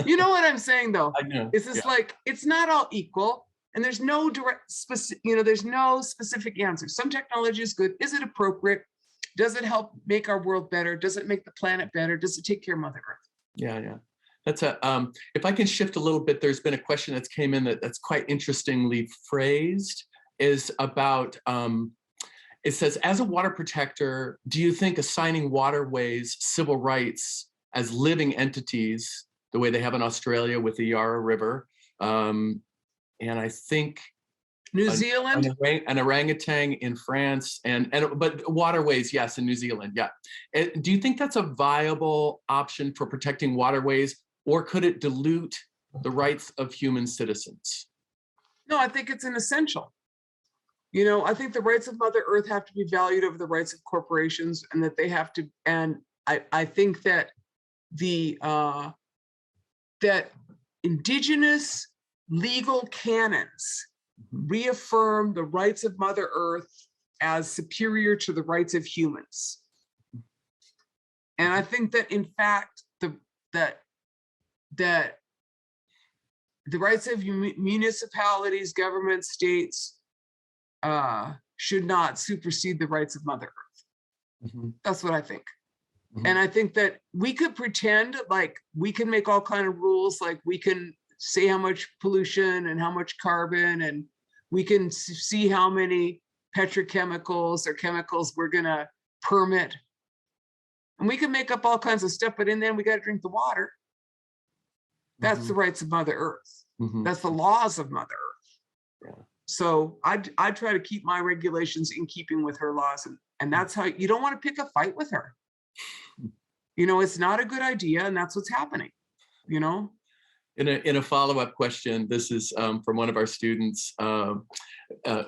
You know what I'm saying, though? I know. Is this like, it's not all equal, and there's no direct specific, there's no specific answer. Some technology is good. Is it appropriate? Does it help make our world better? Does it make the planet better? Does it take care of Mother Earth? Yeah. That's if I can shift a little bit, there's been a question that's came in that's quite interestingly phrased, is about, it says, as a water protector, do you think assigning waterways civil rights as living entities, the way they have in Australia with the Yarra River, and I think New Zealand, an orangutan in France, but waterways, yes, in New Zealand, yeah. Do you think that's a viable option for protecting waterways, or could it dilute the rights of human citizens? No, I think it's an essential. I think the rights of Mother Earth have to be valued over the rights of corporations, and that they have to. And I think that that Indigenous legal canons reaffirm the rights of Mother Earth as superior to the rights of humans. And I think that, in fact, that the rights of municipalities, governments, states should not supersede the rights of Mother Earth. That's what I think. And I think that we could pretend like we can make all kinds of rules, like we can say how much pollution and how much carbon, and we can see how many petrochemicals or chemicals we're going to permit. And we can make up all kinds of stuff, but in the end, we got to drink the water. That's the rights of Mother Earth. That's the laws of Mother Earth. Yeah. So I try to keep my regulations in keeping with her laws. And that's how you don't want to pick a fight with her. It's not a good idea, and that's what's happening, In a follow-up question, this is from one of our students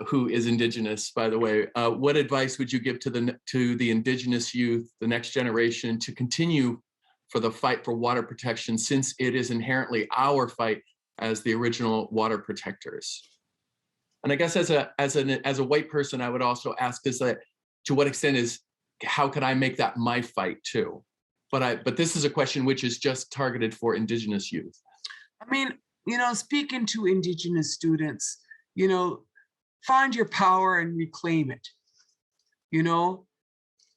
who is Indigenous, by the way. What advice would you give to the Indigenous youth, the next generation, to continue for the fight for water protection, since it is inherently our fight as the original water protectors? And I guess as a white person, I would also ask, is that to what extent how can I make that my fight too? But this is a question which is just targeted for Indigenous youth. I mean, speaking to Indigenous students, find your power and reclaim it,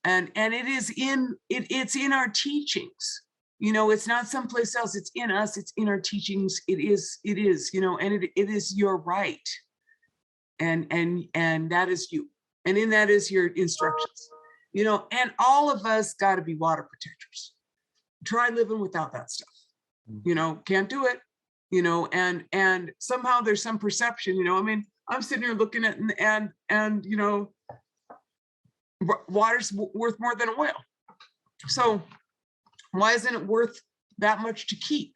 and it's in our teachings, It's not someplace else. It's in us. It's in our teachings. It is, and it is your right. And that is you. And in that is your instructions, and all of us got to be water protectors. Try living without that stuff. Can't do it, and somehow there's some perception, I'm sitting here looking at and water's worth more than oil. So why isn't it worth that much to keep?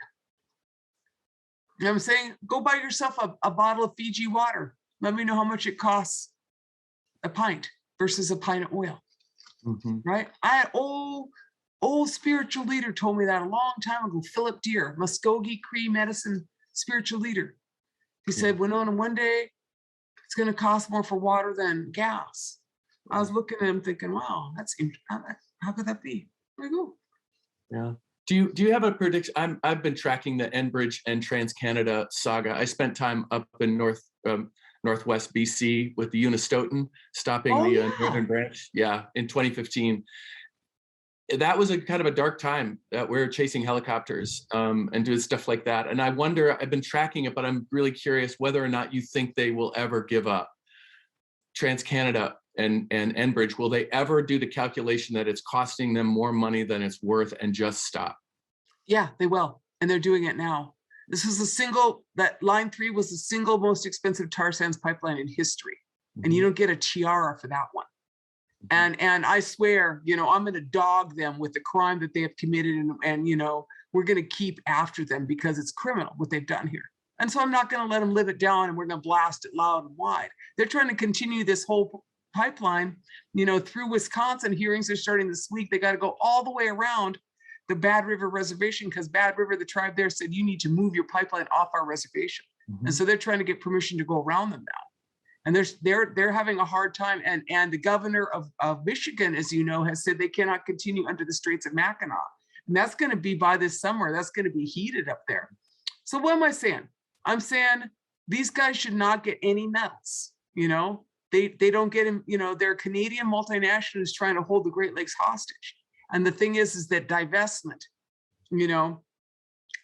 I'm saying, go buy yourself a bottle of Fiji water. Let me know how much it costs a pint versus a pint of oil. Right? I had old spiritual leader told me that a long time ago, Philip Deere, Muskogee Cree medicine spiritual leader. He said, Winona, one day it's going to cost more for water than gas. I was looking at him thinking, wow, that's how could that be? There you go. Yeah. Do you have a prediction? I've been tracking the Enbridge and TransCanada saga. I spent time up in Northwest BC with the Unistoten, stopping the Northern Branch. Yeah, in 2015. That was a kind of a dark time that we're chasing helicopters and doing stuff like that. And I wonder, I've been tracking it, but I'm really curious whether or not you think they will ever give up. TransCanada and Enbridge, will they ever do the calculation that it's costing them more money than it's worth and just stop? Yeah, they will. And they're doing it now. This is that line 3 was the single most expensive tar sands pipeline in history. And you don't get a tiara for that one. And I swear, I'm going to dog them with the crime that they have committed, and we're going to keep after them because it's criminal what they've done here. And so I'm not going to let them live it down, and we're going to blast it loud and wide. They're trying to continue this whole pipeline, through Wisconsin. Hearings are starting this week. They got to go all the way around the Bad River reservation, because Bad River, the tribe there, said you need to move your pipeline off our reservation. And so they're trying to get permission to go around them now. And they're having a hard time. And the governor of Michigan, as you know, has said they cannot continue under the Straits of Mackinac. And that's going to be by this summer. That's going to be heated up there. So what am I saying? I'm saying these guys should not get any medals. They don't get them. They're a Canadian multinational who's trying to hold the Great Lakes hostage. And the thing is that divestment,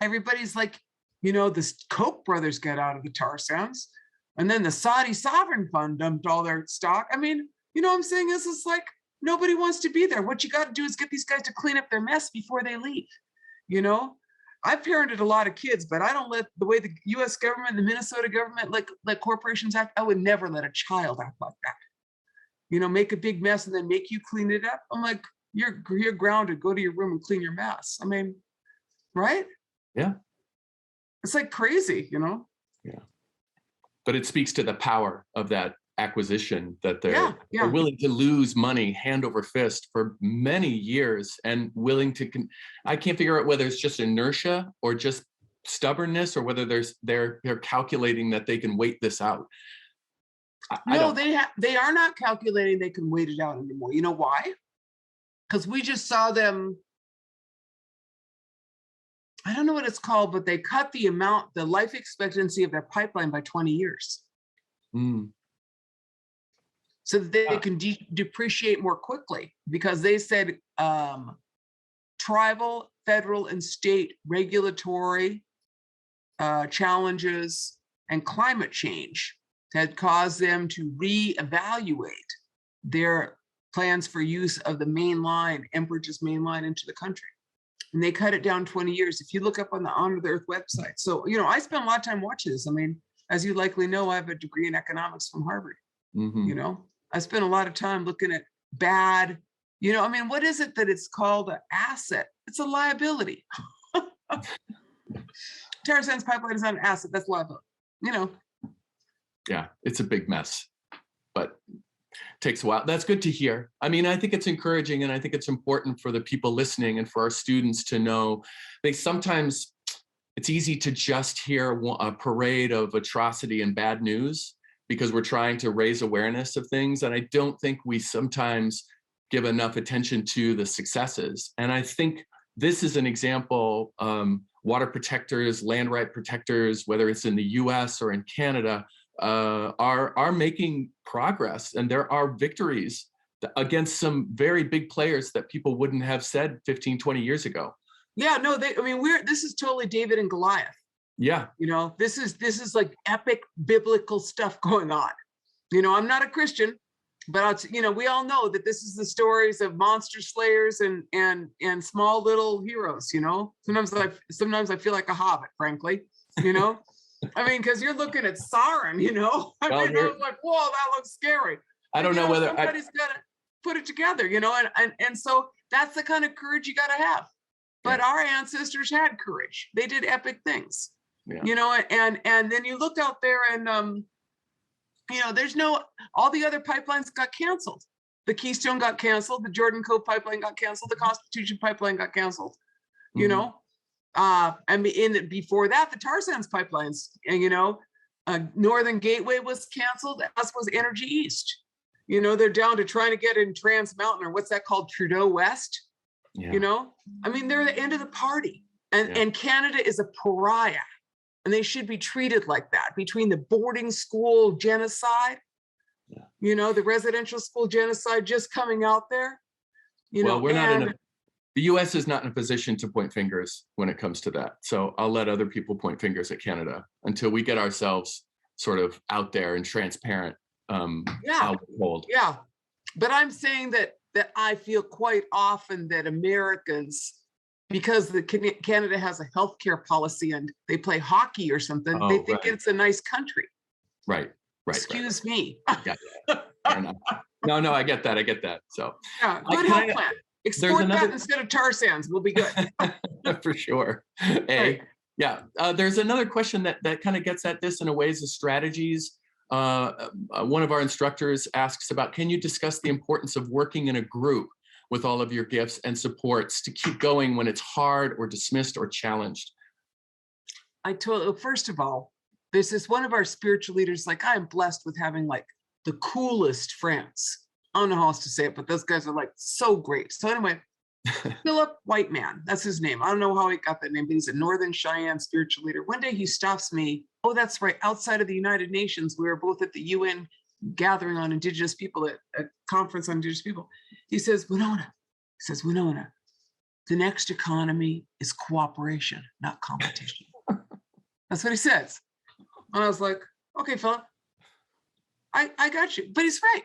everybody's like, the Koch brothers got out of the tar sands. And then the Saudi sovereign fund dumped all their stock. I mean, what I'm saying is like, nobody wants to be there. What you got to do is get these guys to clean up their mess before they leave. I've parented a lot of kids, but I don't let the way the US government, the Minnesota government, let corporations act. I would never let a child act like that. Make a big mess and then make you clean it up. I'm like, you're grounded. Go to your room and clean your mess. I mean, right? Yeah. It's like crazy, Yeah. But it speaks to the power of that acquisition, that they're willing to lose money hand over fist for many years, and willing to. I can't figure out whether it's just inertia or just stubbornness, or whether they're calculating that they can wait this out. They are not calculating they can wait it out anymore. You know why? Because we just saw them. I don't know what it's called, but they cut the life expectancy of their pipeline by 20 years. So that they can depreciate more quickly, because they said tribal, federal, and state regulatory challenges and climate change had caused them to reevaluate their plans for use of the main line, Enbridge's main line into the country. And they cut it down 20 years. If you look up on the Honor the Earth website. So, I spent a lot of time watching this. I mean, as you likely know, I have a degree in economics from Harvard. I spent a lot of time looking at bad, what is it that it's called an asset? It's a liability. Tar sands pipeline is not an asset, that's liability, Yeah, it's a big mess, but takes a while. That's good to hear. I mean, I think it's encouraging, and I think it's important for the people listening and for our students to know. It's easy to just hear a parade of atrocity and bad news, because we're trying to raise awareness of things. And I don't think we sometimes give enough attention to the successes. And I think this is an example. Water protectors, land right protectors, whether it's in the US or in Canada, are making progress, and there are victories against some very big players that people wouldn't have said 15, 20 years ago. Yeah, no, I mean, this is totally David and Goliath. Yeah. This is like epic biblical stuff going on. I'm not a Christian, but we all know that this is the stories of monster slayers and small little heroes. Sometimes I feel like a hobbit, frankly. I mean, because you're looking at Sauron. I was like, whoa, that looks scary. I don't know whether somebody's got to put it together. And so that's the kind of courage you got to have. But our ancestors had courage. They did epic things. Yeah. And then you look out there and all the other pipelines got canceled. The Keystone got canceled, the Jordan Cove pipeline got canceled, the Constitution pipeline got canceled. And before that, the tar sands pipelines, Northern Gateway was canceled, as was Energy East. They're down to trying to get in Trans Mountain, or what's that called, Trudeau West. Yeah. I mean, they're the end of the party, and Canada is a pariah. And they should be treated like that, between the boarding school genocide, the residential school genocide just coming out there. The US is not in a position to point fingers when it comes to that. So I'll let other people point fingers at Canada until we get ourselves sort of out there and transparent. Yeah. But I'm saying that I feel quite often that Americans, because Canada has a healthcare policy and they play hockey or something, they think it's a nice country. Right. Excuse me. No, I get that. So good health plan. Export that instead of tar sands. We'll be good. For sure. There's another question that kind of gets at this in a ways of strategies. One of our instructors asks about, can you discuss the importance of working in a group with all of your gifts and supports to keep going when it's hard or dismissed or challenged? First of all, this is one of our spiritual leaders. Like, I am blessed with having like the coolest friends. I don't know how else to say it, but those guys are like so great. So anyway, Philip Whiteman, that's his name. I don't know how he got that name, but he's a Northern Cheyenne spiritual leader. One day he stops me. Oh, that's right. Outside of the United Nations, we were both at the UN gathering on Indigenous people, at a conference on Indigenous people. He says, Winona, the next economy is cooperation, not competition. That's what he says. And I was like, okay, Philip, I got you. But he's right.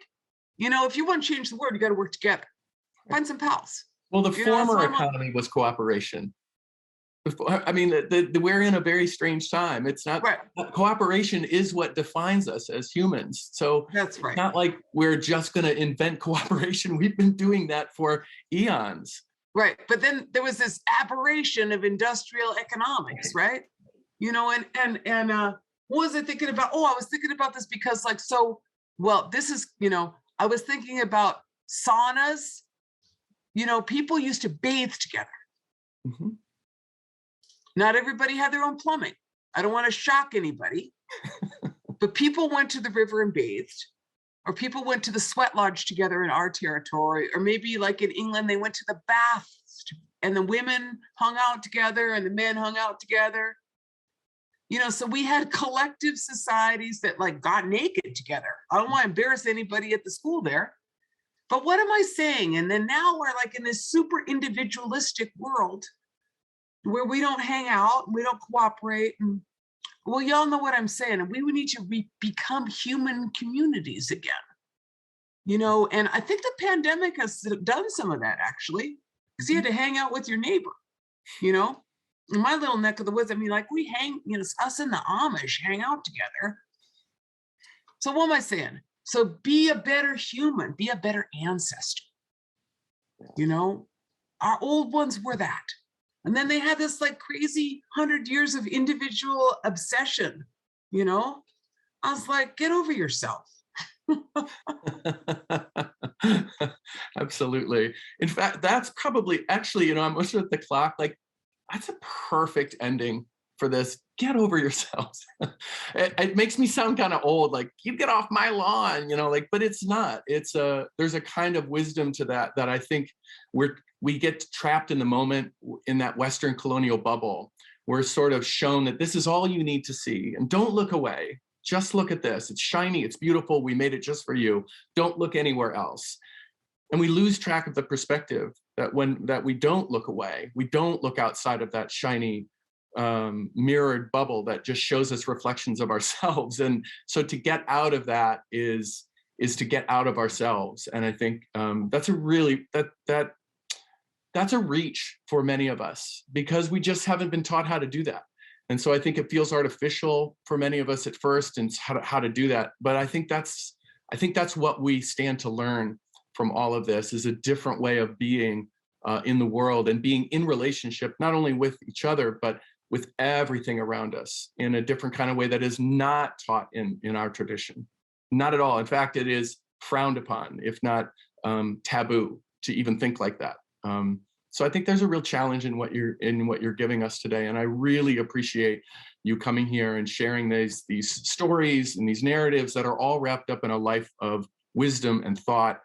If you want to change the world, you got to work together. Find some pals. Well, the former economy was cooperation. I mean, we're in a very strange time. It's not cooperation is what defines us as humans. So that's right. It's not like we're just going to invent cooperation. We've been doing that for eons. Right. But then there was this aberration of industrial economics, right? And what was I thinking about? Oh, I was thinking about this because this is, I was thinking about saunas. People used to bathe together. Mm-hmm. Not everybody had their own plumbing. I don't want to shock anybody, but people went to the river and bathed, or people went to the sweat lodge together in our territory, or maybe like in England, they went to the baths and the women hung out together and the men hung out together. So we had collective societies that like got naked together. I don't want to embarrass anybody at the school there, but what am I saying? And then now we're like in this super individualistic world where we don't hang out, we don't cooperate. And well, y'all know what I'm saying. And we would need to become human communities again. And I think the pandemic has done some of that actually, because you had to hang out with your neighbor, in my little neck of the woods. I mean, like we hang, us and the Amish hang out together. So what am I saying? So be a better human, be a better ancestor. Our old ones were that. And then they had this like crazy 100 years of individual obsession, I was like, get over yourself. Absolutely. In fact, that's probably actually, I'm looking at the clock, like that's a perfect ending for this. Get over yourselves. It makes me sound kind of old, like you get off my lawn, but it's not. There's a kind of wisdom to that I think we get trapped in the moment in that Western colonial bubble. We're sort of shown that this is all you need to see, and don't look away. Just look at this. It's shiny. It's beautiful. We made it just for you. Don't look anywhere else. And we lose track of the perspective that that we don't look away, we don't look outside of that shiny mirrored bubble that just shows us reflections of ourselves. And so to get out of that is to get out of ourselves. And I think that's a really, that's a reach for many of us, because we just haven't been taught how to do that. And so I think it feels artificial for many of us at first, and how to do that. But I think that's what we stand to learn from all of this, is a different way of being in the world, and being in relationship, not only with each other, but with everything around us in a different kind of way that is not taught in our tradition. Not at all. In fact, it is frowned upon, if not taboo, to even think like that. So I think there's a real challenge in what you're giving us today, and I really appreciate you coming here and sharing these stories and these narratives that are all wrapped up in a life of wisdom and thought.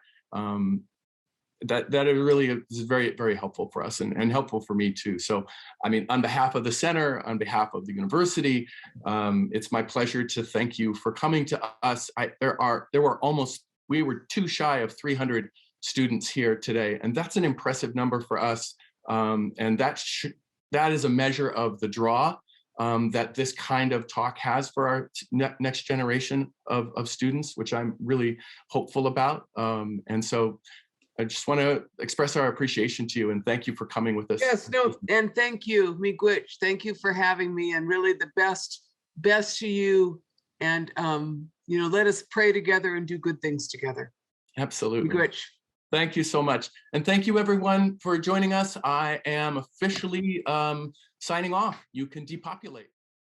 That it really is very, very helpful for us, and helpful for me too. So, I mean, on behalf of the center, on behalf of the university, it's my pleasure to thank you for coming to us. We were too shy of 300 students here today, and that's an impressive number for us. And that is a measure of the draw that this kind of talk has for our next generation of students, which I'm really hopeful about. And so I just want to express our appreciation to you, and thank you for coming with us. Yes, no, and thank you, Miigwech. Thank you for having me, and really the best to you. And let us pray together and do good things together. Absolutely. Miigwech. Thank you so much. And thank you everyone for joining us. I am officially signing off. You can depopulate.